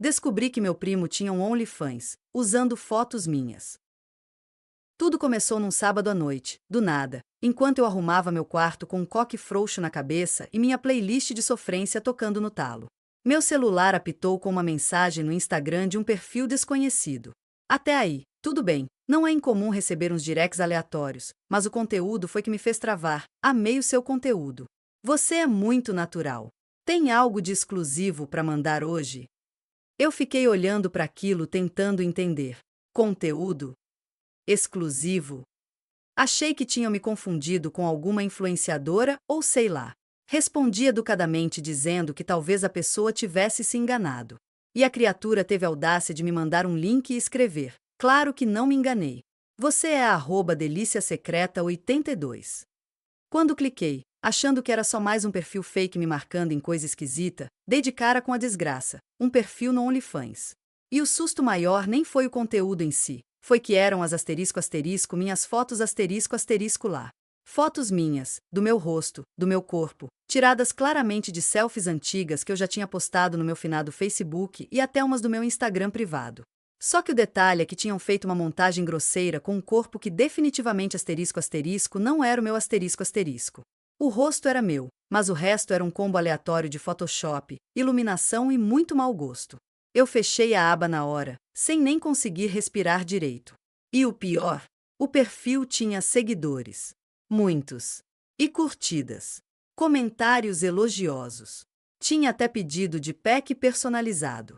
descobri que meu primo tinha um OnlyFans, usando fotos minhas. Tudo começou num sábado à noite, do nada, enquanto eu arrumava meu quarto com um coque frouxo na cabeça e minha playlist de sofrência tocando no talo. Meu celular apitou com uma mensagem no Instagram de um perfil desconhecido. Até aí, tudo bem, não é incomum receber uns directs aleatórios, mas o conteúdo foi que me fez travar. Amei o seu conteúdo. Você é muito natural. Tem algo de exclusivo para mandar hoje? Eu fiquei olhando para aquilo tentando entender. Conteúdo? Exclusivo? Achei que tinham me confundido com alguma influenciadora ou sei lá. Respondi educadamente dizendo que talvez a pessoa tivesse se enganado. E a criatura teve a audácia de me mandar um link e escrever. Claro que não me enganei. Você é @deliciasecreta82. Quando cliquei, achando que era só mais um perfil fake me marcando em coisa esquisita, dei de cara com a desgraça, um perfil no OnlyFans. E o susto maior nem foi o conteúdo em si, foi que eram as minhas fotos lá. Fotos minhas, do meu rosto, do meu corpo, tiradas claramente de selfies antigas que eu já tinha postado no meu finado Facebook e até umas do meu Instagram privado. Só que o detalhe é que tinham feito uma montagem grosseira com um corpo que definitivamente não era o meu asterisco. O rosto era meu, mas o resto era um combo aleatório de Photoshop, iluminação e muito mau gosto. Eu fechei a aba na hora, sem nem conseguir respirar direito. E o pior, o perfil tinha seguidores. Muitos. E curtidas. Comentários elogiosos. Tinha até pedido de pack personalizado.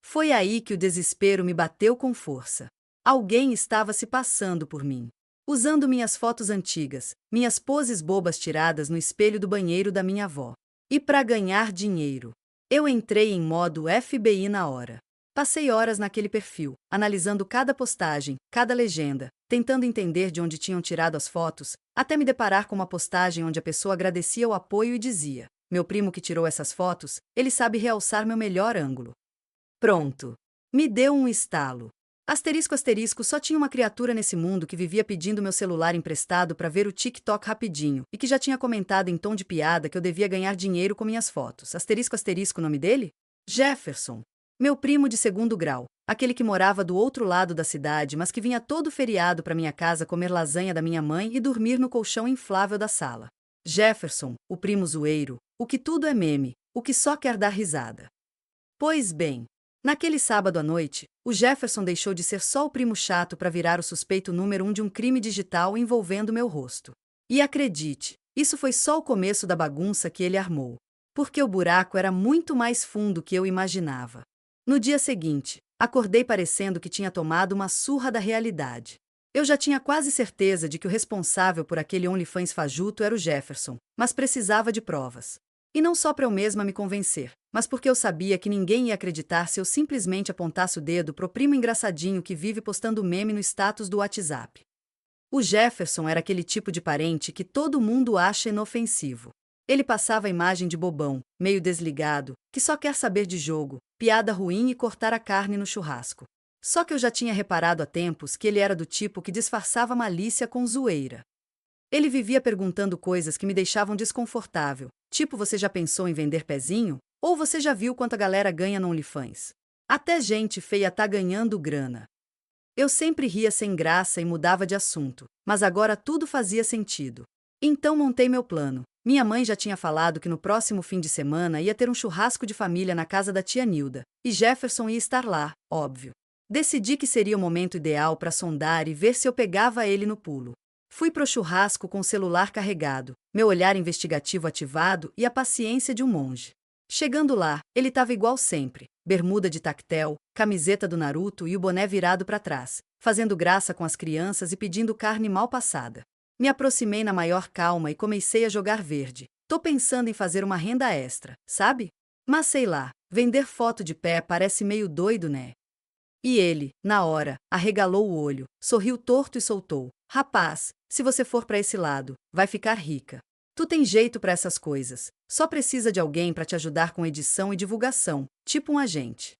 Foi aí que o desespero me bateu com força. Alguém estava se passando por mim. Usando minhas fotos antigas, minhas poses bobas tiradas no espelho do banheiro da minha avó. E para ganhar dinheiro. Eu entrei em modo FBI na hora. Passei horas naquele perfil, analisando cada postagem, cada legenda, tentando entender de onde tinham tirado as fotos, até me deparar com uma postagem onde a pessoa agradecia o apoio e dizia: meu primo que tirou essas fotos, ele sabe realçar meu melhor ângulo. Pronto. Me deu um estalo. Só tinha uma criatura nesse mundo que vivia pedindo meu celular emprestado para ver o TikTok rapidinho e que já tinha comentado em tom de piada que eu devia ganhar dinheiro com minhas fotos. O nome dele? Jefferson. Meu primo de segundo grau, aquele que morava do outro lado da cidade, mas que vinha todo feriado para minha casa comer lasanha da minha mãe e dormir no colchão inflável da sala. Jefferson, o primo zoeiro, o que tudo é meme, o que só quer dar risada. Pois bem, naquele sábado à noite, o Jefferson deixou de ser só o primo chato para virar o suspeito número 1 de um crime digital envolvendo meu rosto. E acredite, isso foi só o começo da bagunça que ele armou. Porque o buraco era muito mais fundo que eu imaginava. No dia seguinte, acordei parecendo que tinha tomado uma surra da realidade. Eu já tinha quase certeza de que o responsável por aquele OnlyFans fajuto era o Jefferson, mas precisava de provas. E não só para eu mesma me convencer, mas porque eu sabia que ninguém ia acreditar se eu simplesmente apontasse o dedo pro primo engraçadinho que vive postando meme no status do WhatsApp. O Jefferson era aquele tipo de parente que todo mundo acha inofensivo. Ele passava a imagem de bobão, meio desligado, que só quer saber de jogo, piada ruim e cortar a carne no churrasco. Só que eu já tinha reparado há tempos que ele era do tipo que disfarçava malícia com zoeira. Ele vivia perguntando coisas que me deixavam desconfortável, tipo: você já pensou em vender pezinho? Ou você já viu quanto a galera ganha no OnlyFans? Até gente feia tá ganhando grana. Eu sempre ria sem graça e mudava de assunto, mas agora tudo fazia sentido. Então montei meu plano. Minha mãe já tinha falado que no próximo fim de semana ia ter um churrasco de família na casa da tia Nilda, e Jefferson ia estar lá, óbvio. Decidi que seria o momento ideal para sondar e ver se eu pegava ele no pulo. Fui pro churrasco com o celular carregado, meu olhar investigativo ativado e a paciência de um monge. Chegando lá, ele estava igual sempre, bermuda de tactel, camiseta do Naruto e o boné virado para trás, fazendo graça com as crianças e pedindo carne mal passada. Me aproximei na maior calma e comecei a jogar verde. Tô pensando em fazer uma renda extra, sabe? Mas sei lá, vender foto de pé parece meio doido, né? E ele, na hora, arregalou o olho, sorriu torto e soltou: rapaz, se você for para esse lado, vai ficar rica. Tu tem jeito para essas coisas, só precisa de alguém para te ajudar com edição e divulgação, tipo um agente.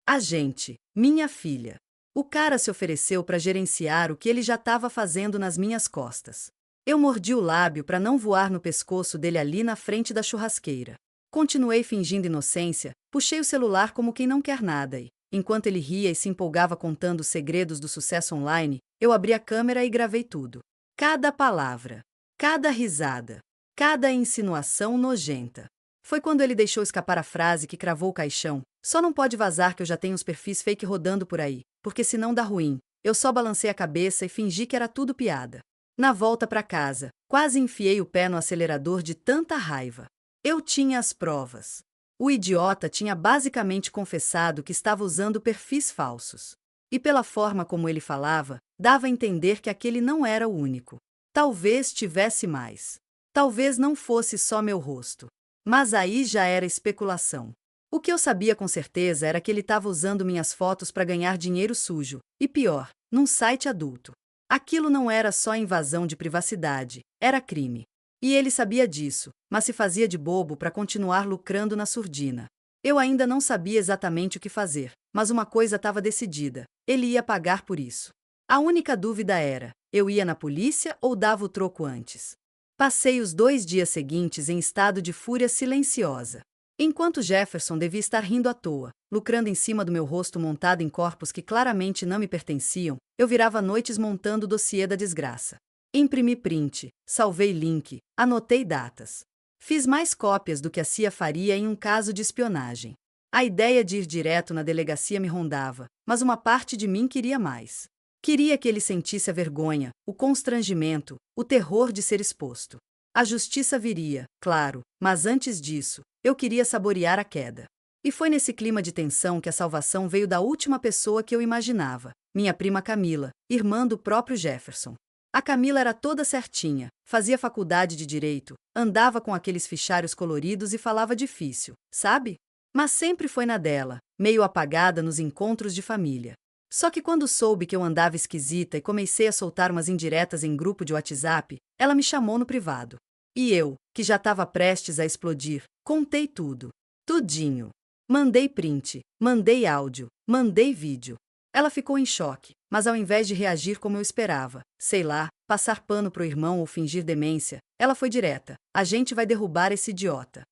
Agente, minha filha. O cara se ofereceu para gerenciar o que ele já estava fazendo nas minhas costas. Eu mordi o lábio para não voar no pescoço dele ali na frente da churrasqueira. Continuei fingindo inocência, puxei o celular como quem não quer nada e, enquanto ele ria e se empolgava contando os segredos do sucesso online, eu abri a câmera e gravei tudo. Cada palavra, cada risada, cada insinuação nojenta. Foi quando ele deixou escapar a frase que cravou o caixão: só não pode vazar que eu já tenho os perfis fake rodando por aí, porque senão dá ruim. Eu só balancei a cabeça e fingi que era tudo piada. Na volta para casa, quase enfiei o pé no acelerador de tanta raiva. Eu tinha as provas. O idiota tinha basicamente confessado que estava usando perfis falsos. E pela forma como ele falava, dava a entender que aquele não era o único. Talvez tivesse mais. Talvez não fosse só meu rosto. Mas aí já era especulação. O que eu sabia com certeza era que ele estava usando minhas fotos para ganhar dinheiro sujo, e pior, num site adulto. Aquilo não era só invasão de privacidade, era crime. E ele sabia disso, mas se fazia de bobo para continuar lucrando na surdina. Eu ainda não sabia exatamente o que fazer, mas uma coisa estava decidida: ele ia pagar por isso. A única dúvida era: eu ia na polícia ou dava o troco antes? Passei os 2 dias seguintes em estado de fúria silenciosa. Enquanto Jefferson devia estar rindo à toa, lucrando em cima do meu rosto montado em corpos que claramente não me pertenciam, eu virava noites montando o dossiê da desgraça. Imprimi print, salvei link, anotei datas. Fiz mais cópias do que a CIA faria em um caso de espionagem. A ideia de ir direto na delegacia me rondava, mas uma parte de mim queria mais. Queria que ele sentisse a vergonha, o constrangimento, o terror de ser exposto. A justiça viria, claro, mas antes disso, eu queria saborear a queda. E foi nesse clima de tensão que a salvação veio da última pessoa que eu imaginava, minha prima Camila, irmã do próprio Jefferson. A Camila era toda certinha, fazia faculdade de direito, andava com aqueles fichários coloridos e falava difícil, sabe? Mas sempre foi na dela, meio apagada nos encontros de família. Só que quando soube que eu andava esquisita e comecei a soltar umas indiretas em grupo de WhatsApp, ela me chamou no privado. E eu, que já estava prestes a explodir, contei tudo. Tudinho. Mandei print, mandei áudio, mandei vídeo. Ela ficou em choque, mas ao invés de reagir como eu esperava, sei lá, passar pano pro irmão ou fingir demência, ela foi direta: a gente vai derrubar esse idiota.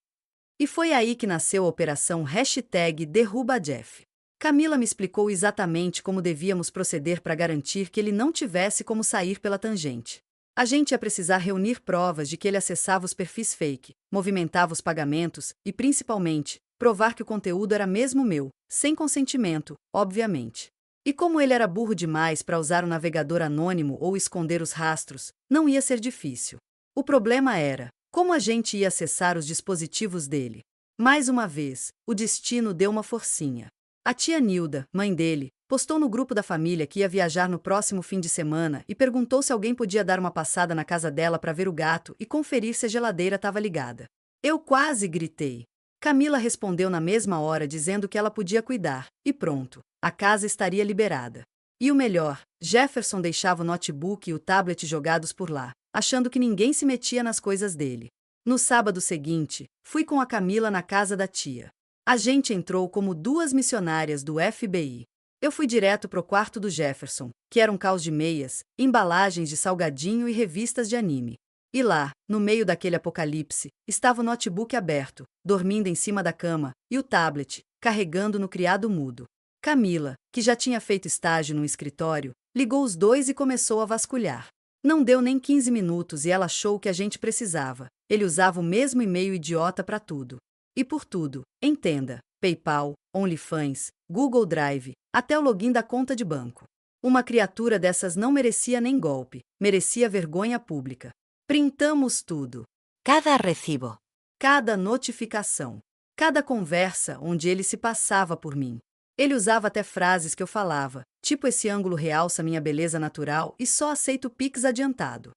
E foi aí que nasceu a operação #DerrubaJeff. Camila me explicou exatamente como devíamos proceder para garantir que ele não tivesse como sair pela tangente. A gente ia precisar reunir provas de que ele acessava os perfis fake, movimentava os pagamentos e, principalmente, provar que o conteúdo era mesmo meu, sem consentimento, obviamente. E como ele era burro demais para usar um navegador anônimo ou esconder os rastros, não ia ser difícil. O problema era como a gente ia acessar os dispositivos dele. Mais uma vez, o destino deu uma forcinha. A tia Nilda, mãe dele, postou no grupo da família que ia viajar no próximo fim de semana e perguntou se alguém podia dar uma passada na casa dela para ver o gato e conferir se a geladeira estava ligada. Eu quase gritei. Camila respondeu na mesma hora dizendo que ela podia cuidar, e pronto, a casa estaria liberada. E o melhor, Jefferson deixava o notebook e o tablet jogados por lá, achando que ninguém se metia nas coisas dele. No sábado seguinte, fui com a Camila na casa da tia. A gente entrou como 2 missionárias do FBI. Eu fui direto pro quarto do Jefferson, que era um caos de meias, embalagens de salgadinho e revistas de anime. E lá, no meio daquele apocalipse, estava o notebook aberto, dormindo em cima da cama, e o tablet, carregando no criado mudo. Camila, que já tinha feito estágio num escritório, ligou os dois e começou a vasculhar. Não deu nem 15 minutos e ela achou o que a gente precisava. Ele usava o mesmo e-mail idiota para tudo. E por tudo, entenda: PayPal, OnlyFans, Google Drive, até o login da conta de banco. Uma criatura dessas não merecia nem golpe, merecia vergonha pública. Printamos tudo. Cada recibo. Cada notificação. Cada conversa onde ele se passava por mim. Ele usava até frases que eu falava, tipo: esse ângulo realça minha beleza natural e só aceito Pix adiantado.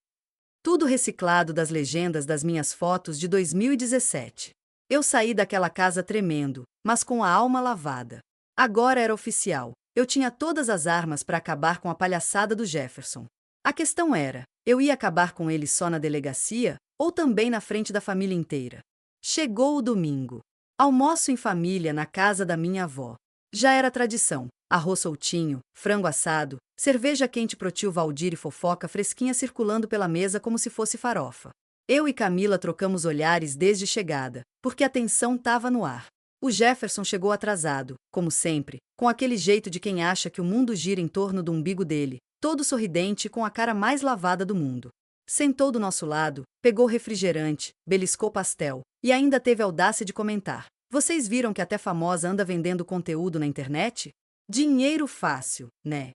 Tudo reciclado das legendas das minhas fotos de 2017. Eu saí daquela casa tremendo, mas com a alma lavada. Agora era oficial. Eu tinha todas as armas para acabar com a palhaçada do Jefferson. A questão era: eu ia acabar com ele só na delegacia ou também na frente da família inteira? Chegou o domingo. Almoço em família na casa da minha avó. Já era tradição: arroz soltinho, frango assado, cerveja quente pro tio Valdir e fofoca fresquinha circulando pela mesa como se fosse farofa. Eu e Camila trocamos olhares desde chegada, porque a tensão estava no ar. O Jefferson chegou atrasado, como sempre, com aquele jeito de quem acha que o mundo gira em torno do umbigo dele, todo sorridente e com a cara mais lavada do mundo. Sentou do nosso lado, pegou refrigerante, beliscou pastel, e ainda teve a audácia de comentar: "Vocês viram que até famosa anda vendendo conteúdo na internet? Dinheiro fácil, né?"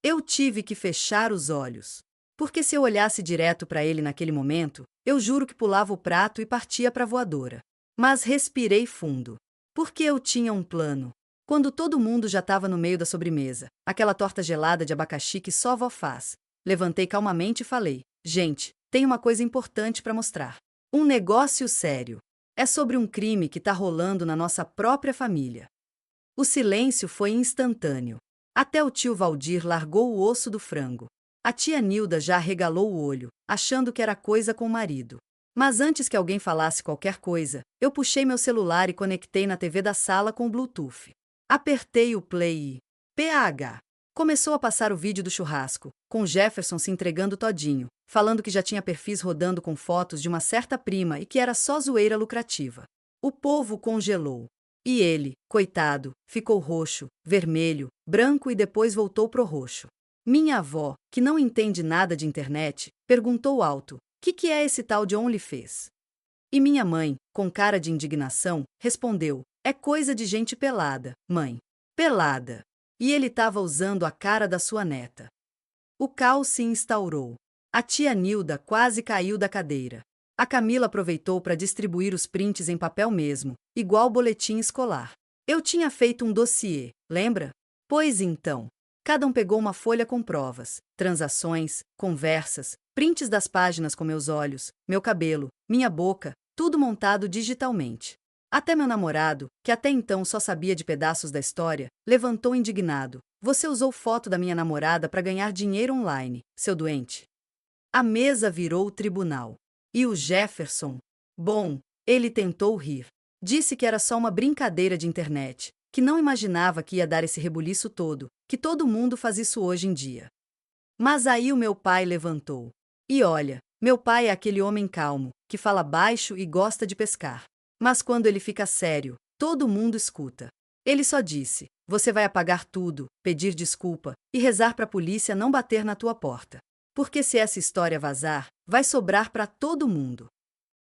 Eu tive que fechar os olhos. Porque se eu olhasse direto para ele naquele momento, eu juro que pulava o prato e partia para a voadora. Mas respirei fundo. Porque eu tinha um plano. Quando todo mundo já estava no meio da sobremesa, aquela torta gelada de abacaxi que só vó faz, levantei calmamente e falei: "Gente, tem uma coisa importante para mostrar. Um negócio sério. É sobre um crime que está rolando na nossa própria família." O silêncio foi instantâneo. Até o tio Valdir largou o osso do frango. A tia Nilda já arregalou o olho, achando que era coisa com o marido. Mas antes que alguém falasse qualquer coisa, eu puxei meu celular e conectei na TV da sala com o Bluetooth. Apertei o play e... PH! Começou a passar o vídeo do churrasco, com Jefferson se entregando todinho, falando que já tinha perfis rodando com fotos de uma certa prima e que era só zoeira lucrativa. O povo congelou. E ele, coitado, ficou roxo, vermelho, branco e depois voltou pro roxo. Minha avó, que não entende nada de internet, perguntou alto: que é esse tal de OnlyFans?" E minha mãe, com cara de indignação, respondeu: "É coisa de gente pelada, mãe. Pelada." E ele estava usando a cara da sua neta. O caos se instaurou. A tia Nilda quase caiu da cadeira. A Camila aproveitou para distribuir os prints em papel mesmo, igual boletim escolar. Eu tinha feito um dossiê, lembra? Pois então. Cada um pegou uma folha com provas, transações, conversas, prints das páginas com meus olhos, meu cabelo, minha boca, tudo montado digitalmente. Até meu namorado, que até então só sabia de pedaços da história, levantou indignado: "Você usou foto da minha namorada para ganhar dinheiro online, seu doente." A mesa virou o tribunal. E o Jefferson? Bom, ele tentou rir. Disse que era só uma brincadeira de internet, que não imaginava que ia dar esse rebuliço todo, que todo mundo faz isso hoje em dia. Mas aí o meu pai levantou. E olha, meu pai é aquele homem calmo, que fala baixo e gosta de pescar. Mas quando ele fica sério, todo mundo escuta. Ele só disse: "Você vai apagar tudo, pedir desculpa e rezar para a polícia não bater na tua porta. Porque se essa história vazar, vai sobrar para todo mundo."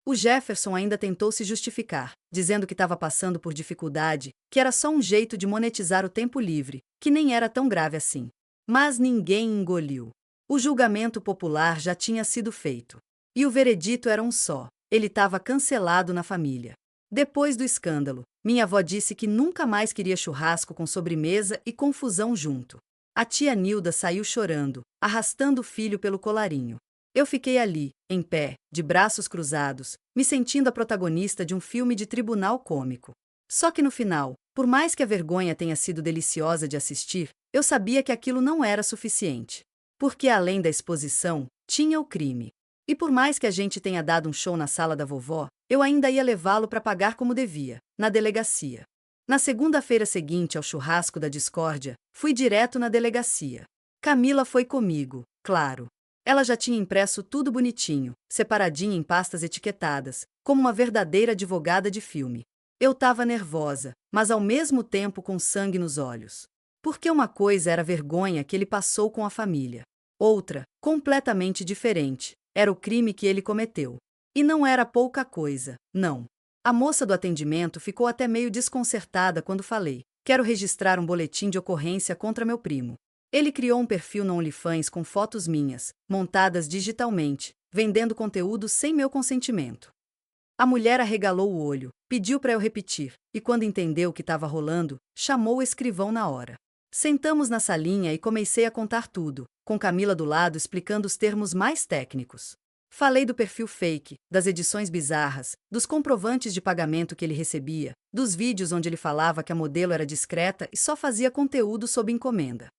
O Jefferson ainda tentou se justificar, dizendo que estava passando por dificuldade, que era só um jeito de monetizar o tempo livre, que nem era tão grave assim. Mas ninguém engoliu. O julgamento popular já tinha sido feito. E o veredito era um só: ele estava cancelado na família. Depois do escândalo, minha avó disse que nunca mais queria churrasco com sobremesa e confusão junto. A tia Nilda saiu chorando, arrastando o filho pelo colarinho. Eu fiquei ali, em pé, de braços cruzados, me sentindo a protagonista de um filme de tribunal cômico. Só que no final, por mais que a vergonha tenha sido deliciosa de assistir, eu sabia que aquilo não era suficiente. Porque além da exposição, tinha o crime. E por mais que a gente tenha dado um show na sala da vovó, eu ainda ia levá-lo para pagar como devia, na delegacia. Na segunda-feira seguinte ao churrasco da discórdia, fui direto na delegacia. Camila foi comigo, claro. Ela já tinha impresso tudo bonitinho, separadinho em pastas etiquetadas, como uma verdadeira advogada de filme. Eu estava nervosa, mas ao mesmo tempo com sangue nos olhos. Porque uma coisa era a vergonha que ele passou com a família. Outra, completamente diferente, era o crime que ele cometeu. E não era pouca coisa, não. A moça do atendimento ficou até meio desconcertada quando falei: "Quero registrar um boletim de ocorrência contra meu primo. Ele criou um perfil no OnlyFans com fotos minhas, montadas digitalmente, vendendo conteúdo sem meu consentimento." A mulher arregalou o olho, pediu para eu repetir, e quando entendeu o que estava rolando, chamou o escrivão na hora. Sentamos na salinha e comecei a contar tudo, com Camila do lado explicando os termos mais técnicos. Falei do perfil fake, das edições bizarras, dos comprovantes de pagamento que ele recebia, dos vídeos onde ele falava que a modelo era discreta e só fazia conteúdo sob encomenda.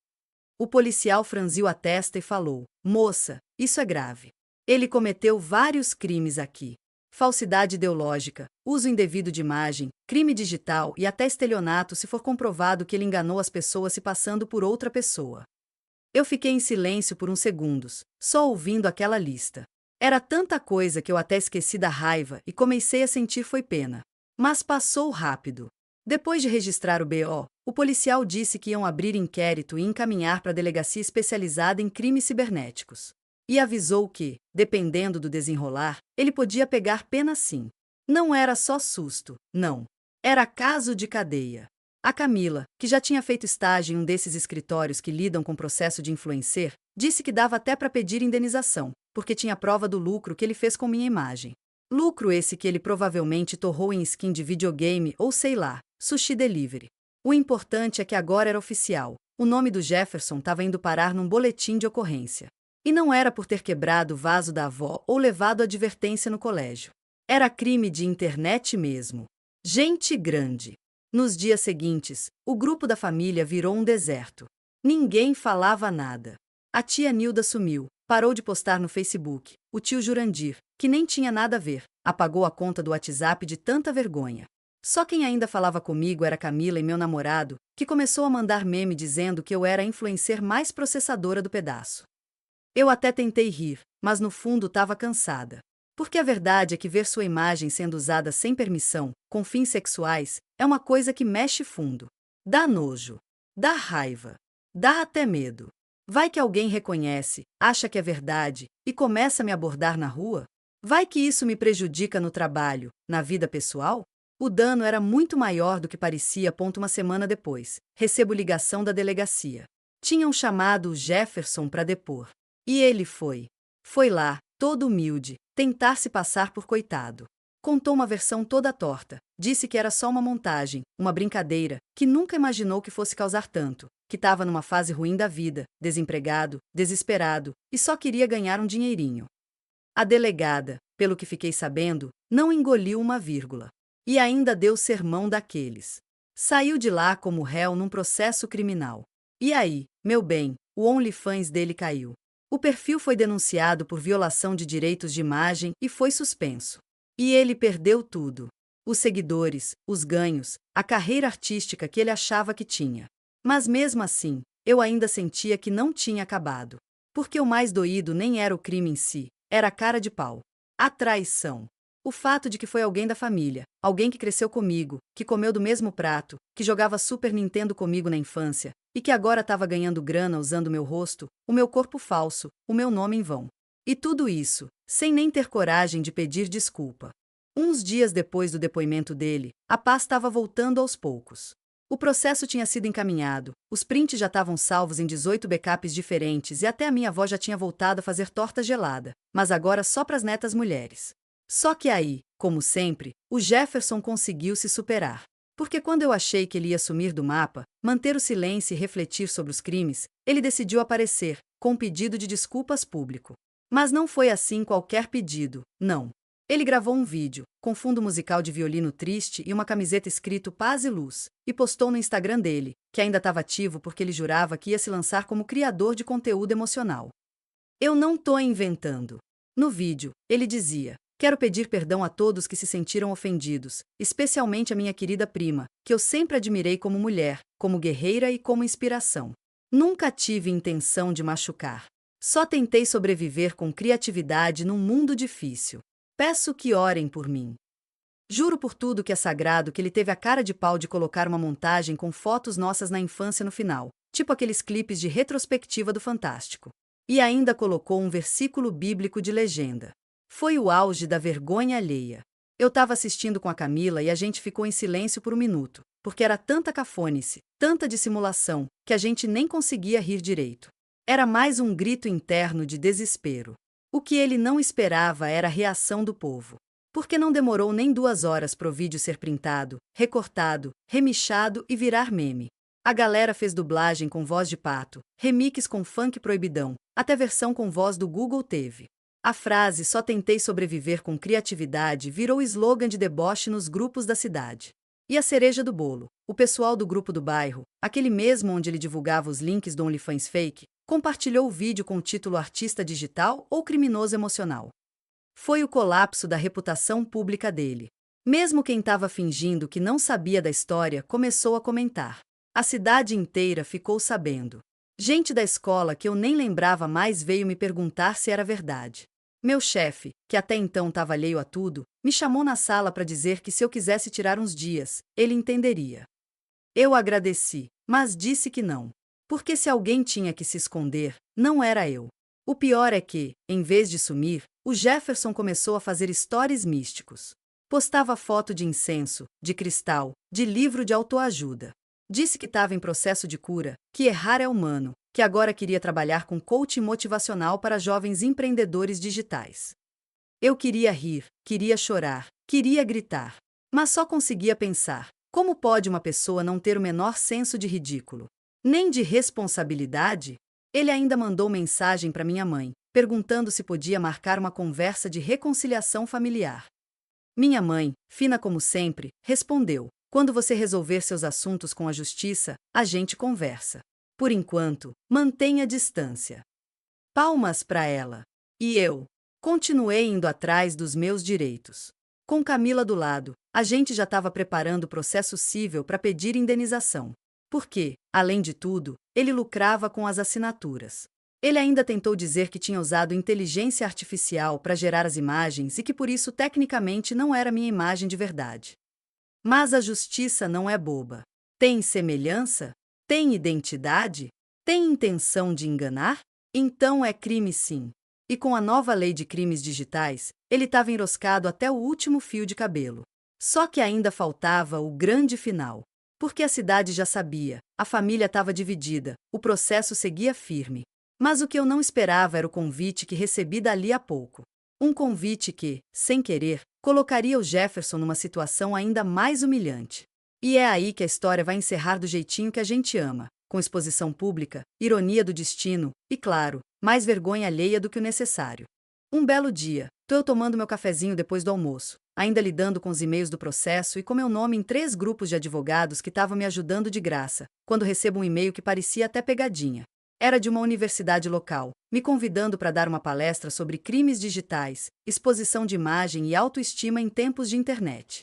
O policial franziu a testa e falou: "Moça, isso é grave. Ele cometeu vários crimes aqui. Falsidade ideológica, uso indevido de imagem, crime digital e até estelionato se for comprovado que ele enganou as pessoas se passando por outra pessoa." Eu fiquei em silêncio por uns segundos, só ouvindo aquela lista. Era tanta coisa que eu até esqueci da raiva e comecei a sentir foi pena. Mas passou rápido. Depois de registrar o BO, o policial disse que iam abrir inquérito e encaminhar para a delegacia especializada em crimes cibernéticos. E avisou que, dependendo do desenrolar, ele podia pegar pena sim. Não era só susto, não. Era caso de cadeia. A Camila, que já tinha feito estágio em um desses escritórios que lidam com processo de influencer, disse que dava até para pedir indenização, porque tinha prova do lucro que ele fez com minha imagem. Lucro esse que ele provavelmente torrou em skin de videogame ou sei lá, sushi delivery. O importante é que agora era oficial. O nome do Jefferson estava indo parar num boletim de ocorrência. E não era por ter quebrado o vaso da avó ou levado advertência no colégio. Era crime de internet mesmo. Gente grande. Nos dias seguintes, o grupo da família virou um deserto. Ninguém falava nada. A tia Nilda sumiu, parou de postar no Facebook. O tio Jurandir, que nem tinha nada a ver, apagou a conta do WhatsApp de tanta vergonha. Só quem ainda falava comigo era Camila e meu namorado, que começou a mandar meme dizendo que eu era a influencer mais processadora do pedaço. Eu até tentei rir, mas no fundo estava cansada. Porque a verdade é que ver sua imagem sendo usada sem permissão, com fins sexuais, é uma coisa que mexe fundo. Dá nojo. Dá raiva. Dá até medo. Vai que alguém reconhece, acha que é verdade, e começa a me abordar na rua? Vai que isso me prejudica no trabalho, na vida pessoal? O dano era muito maior do que parecia. Uma semana depois, recebo ligação da delegacia. Tinham chamado o Jefferson para depor. E ele foi. Foi lá, todo humilde, tentar se passar por coitado. Contou uma versão toda torta, disse que era só uma montagem, uma brincadeira, que nunca imaginou que fosse causar tanto, que estava numa fase ruim da vida, desempregado, desesperado, e só queria ganhar um dinheirinho. A delegada, pelo que fiquei sabendo, não engoliu uma vírgula. E ainda deu sermão daqueles. Saiu de lá como réu num processo criminal. E aí, meu bem, o OnlyFans dele caiu. O perfil foi denunciado por violação de direitos de imagem e foi suspenso. E ele perdeu tudo. Os seguidores, os ganhos, a carreira artística que ele achava que tinha. Mas mesmo assim, eu ainda sentia que não tinha acabado. Porque o mais doído nem era o crime em si, era a cara de pau. A traição. O fato de que foi alguém da família, alguém que cresceu comigo, que comeu do mesmo prato, que jogava Super Nintendo comigo na infância, e que agora estava ganhando grana usando meu rosto, o meu corpo falso, o meu nome em vão. E tudo isso, sem nem ter coragem de pedir desculpa. Uns dias depois do depoimento dele, a paz estava voltando aos poucos. O processo tinha sido encaminhado, os prints já estavam salvos em 18 backups diferentes e até a minha avó já tinha voltado a fazer torta gelada, mas agora só para as netas mulheres. Só que aí, como sempre, o Jefferson conseguiu se superar. Porque quando eu achei que ele ia sumir do mapa, manter o silêncio e refletir sobre os crimes, ele decidiu aparecer, com um pedido de desculpas público. Mas não foi assim qualquer pedido, não. Ele gravou um vídeo, com fundo musical de violino triste e uma camiseta escrito Paz e Luz, e postou no Instagram dele, que ainda estava ativo porque ele jurava que ia se lançar como criador de conteúdo emocional. Eu não tô inventando. No vídeo, ele dizia: quero pedir perdão a todos que se sentiram ofendidos, especialmente a minha querida prima, que eu sempre admirei como mulher, como guerreira e como inspiração. Nunca tive intenção de machucar. Só tentei sobreviver com criatividade num mundo difícil. Peço que orem por mim. Juro por tudo que é sagrado que ele teve a cara de pau de colocar uma montagem com fotos nossas na infância no final, tipo aqueles clipes de retrospectiva do Fantástico. E ainda colocou um versículo bíblico de legenda. Foi o auge da vergonha alheia. Eu estava assistindo com a Camila e a gente ficou em silêncio por um minuto, porque era tanta cafonice, tanta dissimulação, que a gente nem conseguia rir direito. Era mais um grito interno de desespero. O que ele não esperava era a reação do povo. Porque não demorou nem 2 horas para o vídeo ser printado, recortado, remixado e virar meme. A galera fez dublagem com voz de pato, remix com funk proibidão, até versão com voz do Google teve. A frase "só tentei sobreviver com criatividade" virou slogan de deboche nos grupos da cidade. E a cereja do bolo, o pessoal do grupo do bairro, aquele mesmo onde ele divulgava os links do OnlyFans fake, compartilhou o vídeo com o título Artista Digital ou Criminoso Emocional. Foi o colapso da reputação pública dele. Mesmo quem estava fingindo que não sabia da história começou a comentar. A cidade inteira ficou sabendo. Gente da escola que eu nem lembrava mais veio me perguntar se era verdade. Meu chefe, que até então estava alheio a tudo, me chamou na sala para dizer que se eu quisesse tirar uns dias, ele entenderia. Eu agradeci, mas disse que não. Porque se alguém tinha que se esconder, não era eu. O pior é que, em vez de sumir, o Jefferson começou a fazer stories místicos. Postava foto de incenso, de cristal, de livro de autoajuda. Disse que estava em processo de cura, que errar é humano, que agora queria trabalhar com coaching motivacional para jovens empreendedores digitais. Eu queria rir, queria chorar, queria gritar. Mas só conseguia pensar: como pode uma pessoa não ter o menor senso de ridículo? Nem de responsabilidade? Ele ainda mandou mensagem para minha mãe, perguntando se podia marcar uma conversa de reconciliação familiar. Minha mãe, fina como sempre, respondeu: quando você resolver seus assuntos com a justiça, a gente conversa. Por enquanto, mantenha distância. Palmas para ela. E eu continuei indo atrás dos meus direitos. Com Camila do lado, a gente já estava preparando o processo cível para pedir indenização. Porque, além de tudo, ele lucrava com as assinaturas. Ele ainda tentou dizer que tinha usado inteligência artificial para gerar as imagens e que por isso tecnicamente não era minha imagem de verdade. Mas a justiça não é boba. Tem semelhança? Tem identidade? Tem intenção de enganar? Então é crime sim. E com a nova lei de crimes digitais, ele estava enroscado até o último fio de cabelo. Só que ainda faltava o grande final. Porque a cidade já sabia, a família estava dividida, o processo seguia firme. Mas o que eu não esperava era o convite que recebi dali a pouco. Um convite que, sem querer, colocaria o Jefferson numa situação ainda mais humilhante. E é aí que a história vai encerrar do jeitinho que a gente ama, com exposição pública, ironia do destino e, claro, mais vergonha alheia do que o necessário. Um belo dia, tô eu tomando meu cafezinho depois do almoço, ainda lidando com os e-mails do processo e com meu nome em 3 grupos de advogados que estavam me ajudando de graça, quando recebo um e-mail que parecia até pegadinha. Era de uma universidade local, me convidando para dar uma palestra sobre crimes digitais, exposição de imagem e autoestima em tempos de internet.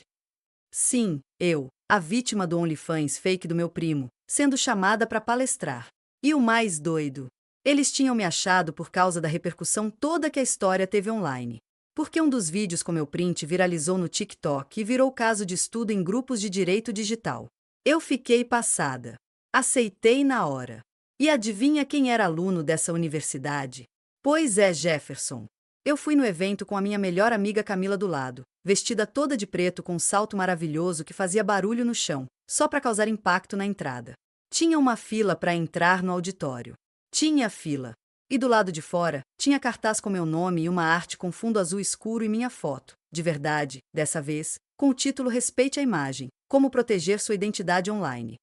Sim, eu, a vítima do OnlyFans fake do meu primo, sendo chamada para palestrar. E o mais doido, eles tinham me achado por causa da repercussão toda que a história teve online. Porque um dos vídeos com meu print viralizou no TikTok e virou caso de estudo em grupos de direito digital. Eu fiquei passada. Aceitei na hora. E adivinha quem era aluno dessa universidade? Pois é, Jefferson. Eu fui no evento com a minha melhor amiga Camila do lado, vestida toda de preto com um salto maravilhoso que fazia barulho no chão, só para causar impacto na entrada. Tinha uma fila para entrar no auditório. Tinha fila. E do lado de fora, tinha cartaz com meu nome e uma arte com fundo azul escuro e minha foto, de verdade, dessa vez, com o título Respeite a Imagem, como proteger sua identidade online.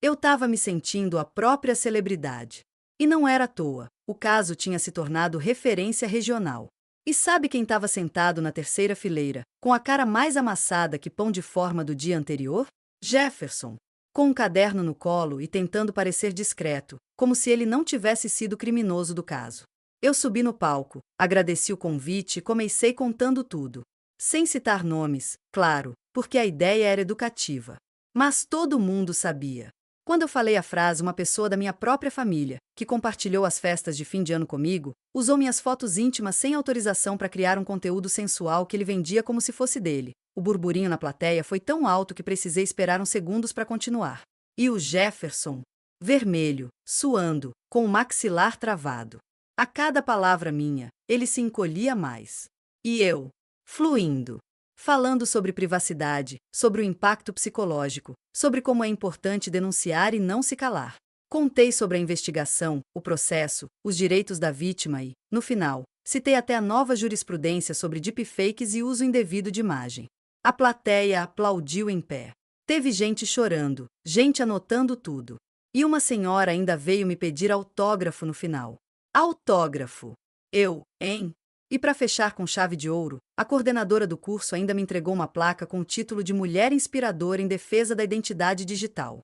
Eu estava me sentindo a própria celebridade. E não era à toa, o caso tinha se tornado referência regional. E sabe quem estava sentado na terceira fileira, com a cara mais amassada que pão de forma do dia anterior? Jefferson. Com um caderno no colo e tentando parecer discreto, como se ele não tivesse sido criminoso do caso. Eu subi no palco, agradeci o convite e comecei contando tudo. Sem citar nomes, claro, porque a ideia era educativa. Mas todo mundo sabia. Quando eu falei a frase, uma pessoa da minha própria família, que compartilhou as festas de fim de ano comigo, usou minhas fotos íntimas sem autorização para criar um conteúdo sensual que ele vendia como se fosse dele. O burburinho na plateia foi tão alto que precisei esperar uns segundos para continuar. E o Jefferson, vermelho, suando, com o maxilar travado. A cada palavra minha, ele se encolhia mais. E eu, fluindo. Falando sobre privacidade, sobre o impacto psicológico, sobre como é importante denunciar e não se calar. Contei sobre a investigação, o processo, os direitos da vítima e, no final, citei até a nova jurisprudência sobre deepfakes e uso indevido de imagem. A plateia aplaudiu em pé. Teve gente chorando, gente anotando tudo. E uma senhora ainda veio me pedir autógrafo no final. Autógrafo! Eu, hein? E para fechar com chave de ouro, a coordenadora do curso ainda me entregou uma placa com o título de Mulher Inspiradora em Defesa da Identidade Digital.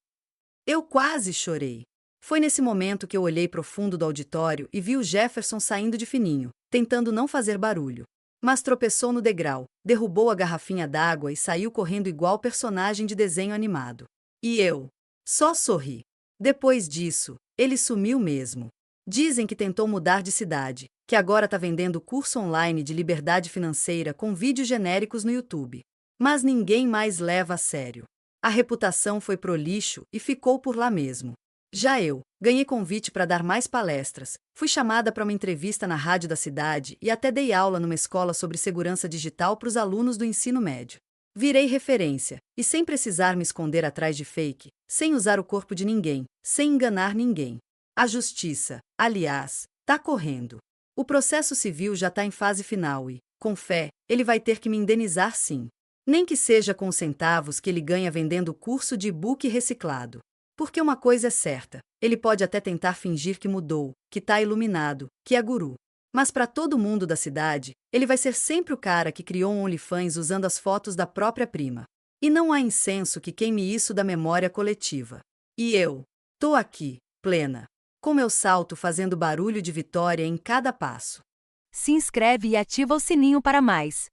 Eu quase chorei. Foi nesse momento que eu olhei para o fundo do auditório e vi o Jefferson saindo de fininho, tentando não fazer barulho. Mas tropeçou no degrau, derrubou a garrafinha d'água e saiu correndo igual personagem de desenho animado. E eu só sorri. Depois disso, ele sumiu mesmo. Dizem que tentou mudar de cidade, que agora tá vendendo curso online de liberdade financeira com vídeos genéricos no YouTube. Mas ninguém mais leva a sério. A reputação foi pro lixo e ficou por lá mesmo. Já eu, ganhei convite para dar mais palestras, fui chamada para uma entrevista na rádio da cidade e até dei aula numa escola sobre segurança digital para os alunos do ensino médio. Virei referência, e sem precisar me esconder atrás de fake, sem usar o corpo de ninguém, sem enganar ninguém. A justiça, aliás, tá correndo. O processo civil já tá em fase final e, com fé, ele vai ter que me indenizar sim. Nem que seja com os centavos que ele ganha vendendo o curso de e-book reciclado. Porque uma coisa é certa, ele pode até tentar fingir que mudou, que tá iluminado, que é guru. Mas para todo mundo da cidade, ele vai ser sempre o cara que criou um OnlyFans usando as fotos da própria prima. E não há incenso que queime isso da memória coletiva. E eu, tô aqui, plena, com meu salto fazendo barulho de vitória em cada passo. Se inscreve e ativa o sininho para mais.